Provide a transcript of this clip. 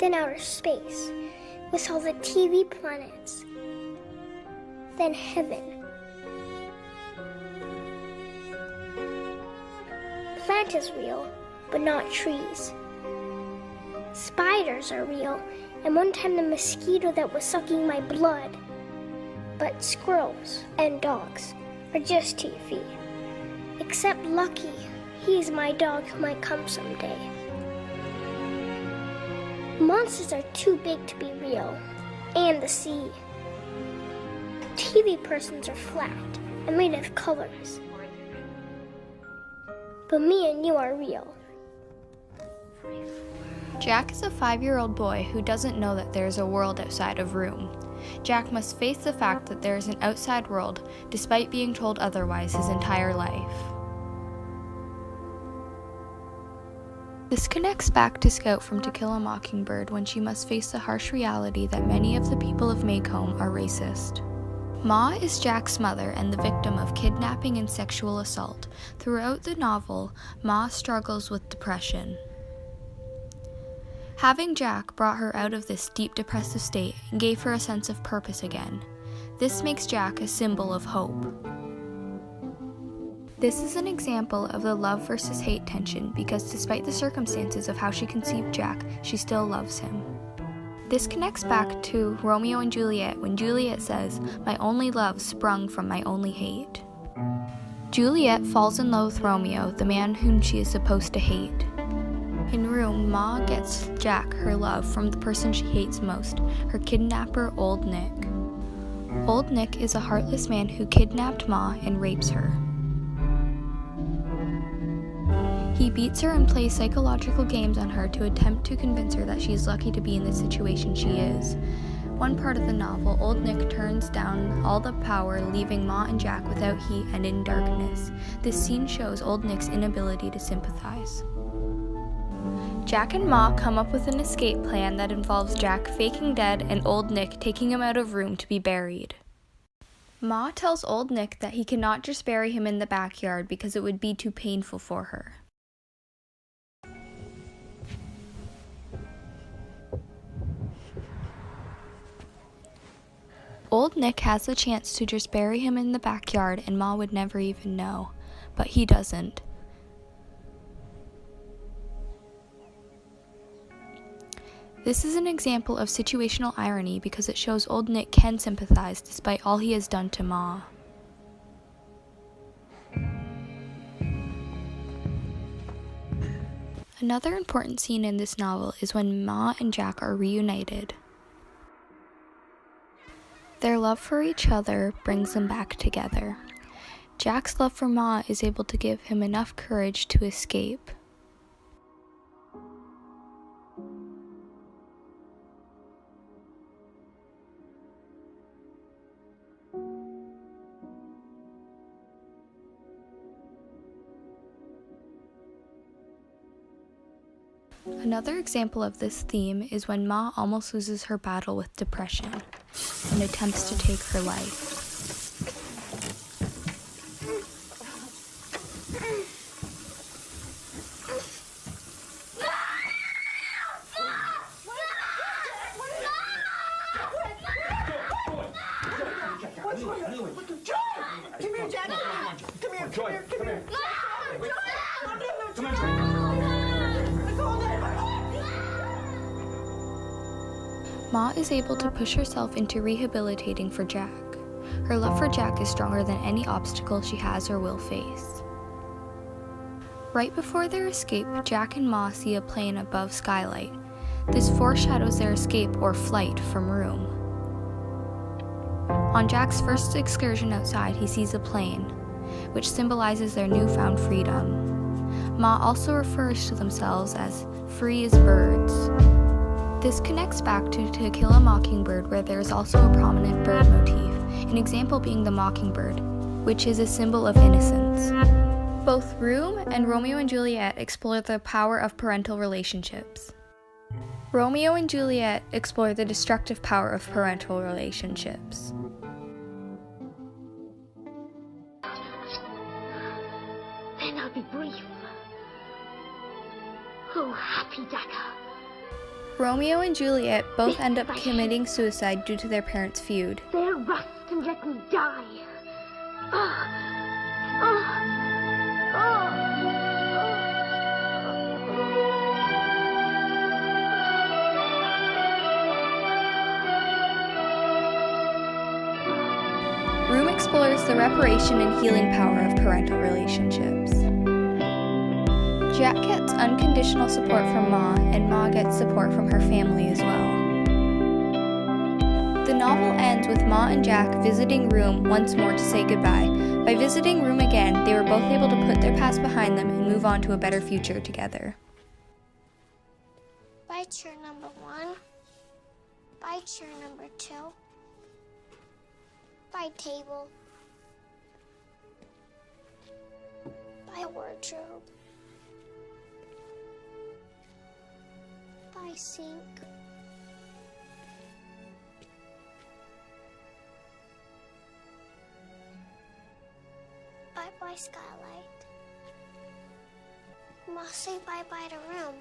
then outer space with all the TV planets, then heaven. Plant is real, but not trees. Spiders are real, and one time the mosquito that was sucking my blood. But squirrels and dogs are just TV. Except Lucky, he's my dog who might come someday. Monsters are too big to be real, and the sea. TV persons are flat and made of colors. But me and you are real. Jack is a 5-year-old boy who doesn't know that there is a world outside of room. Jack must face the fact that there is an outside world, despite being told otherwise his entire life. This connects back to Scout from To Kill a Mockingbird when she must face the harsh reality that many of the people of Maycomb are racist. Ma is Jack's mother and the victim of kidnapping and sexual assault. Throughout the novel, Ma struggles with depression. Having Jack brought her out of this deep depressive state and gave her a sense of purpose again. This makes Jack a symbol of hope. This is an example of the love versus hate tension because despite the circumstances of how she conceived Jack, she still loves him. This connects back to Romeo and Juliet when Juliet says, "My only love sprung from my only hate." Juliet falls in love with Romeo, the man whom she is supposed to hate. In Room, Ma gets Jack her love from the person she hates most, her kidnapper, Old Nick. Old Nick is a heartless man who kidnapped Ma and rapes her. He beats her and plays psychological games on her to attempt to convince her that she is lucky to be in the situation she is. One part of the novel, Old Nick turns down all the power, leaving Ma and Jack without heat and in darkness. This scene shows Old Nick's inability to sympathize. Jack and Ma come up with an escape plan that involves Jack faking dead and Old Nick taking him out of Room to be buried. Ma tells Old Nick that he cannot just bury him in the backyard because it would be too painful for her. Old Nick has the chance to just bury him in the backyard and Ma would never even know, but he doesn't. This is an example of situational irony because it shows Old Nick can sympathize despite all he has done to Ma. Another important scene in this novel is when Ma and Jack are reunited. Their love for each other brings them back together. Jack's love for Ma is able to give him enough courage to escape. Another example of this theme is when Ma almost loses her battle with depression and attempts to take her life. Come here, Jack. Come here. Come here. Ma is able to push herself into rehabilitating for Jack. Her love for Jack is stronger than any obstacle she has or will face. Right before their escape, Jack and Ma see a plane above Skylight. This foreshadows their escape or flight from Room. On Jack's first excursion outside, he sees a plane, which symbolizes their newfound freedom. Ma also refers to themselves as free as birds. This connects back to Kill a Mockingbird, where there is also a prominent bird motif, an example being the mockingbird, which is a symbol of innocence. Both Room and Romeo and Juliet explore the power of parental relationships. Romeo and Juliet explore the destructive power of parental relationships. Then I'll be brief. Oh, happy Dagger. Romeo and Juliet both end up committing suicide due to their parents' feud. There, rust and let me die. Room explores the reparation and healing power of parental relationships. Jack gets unconditional support from Ma, and Ma gets support from her family as well. The novel ends with Ma and Jack visiting Room once more to say goodbye. By visiting Room again, they were both able to put their past behind them and move on to a better future together. Bye, chair number 1. Bye, chair number 2. Bye, table. Bye, wardrobe. Bye, sink. Bye-bye, skylight. Ma, say bye-bye to Room.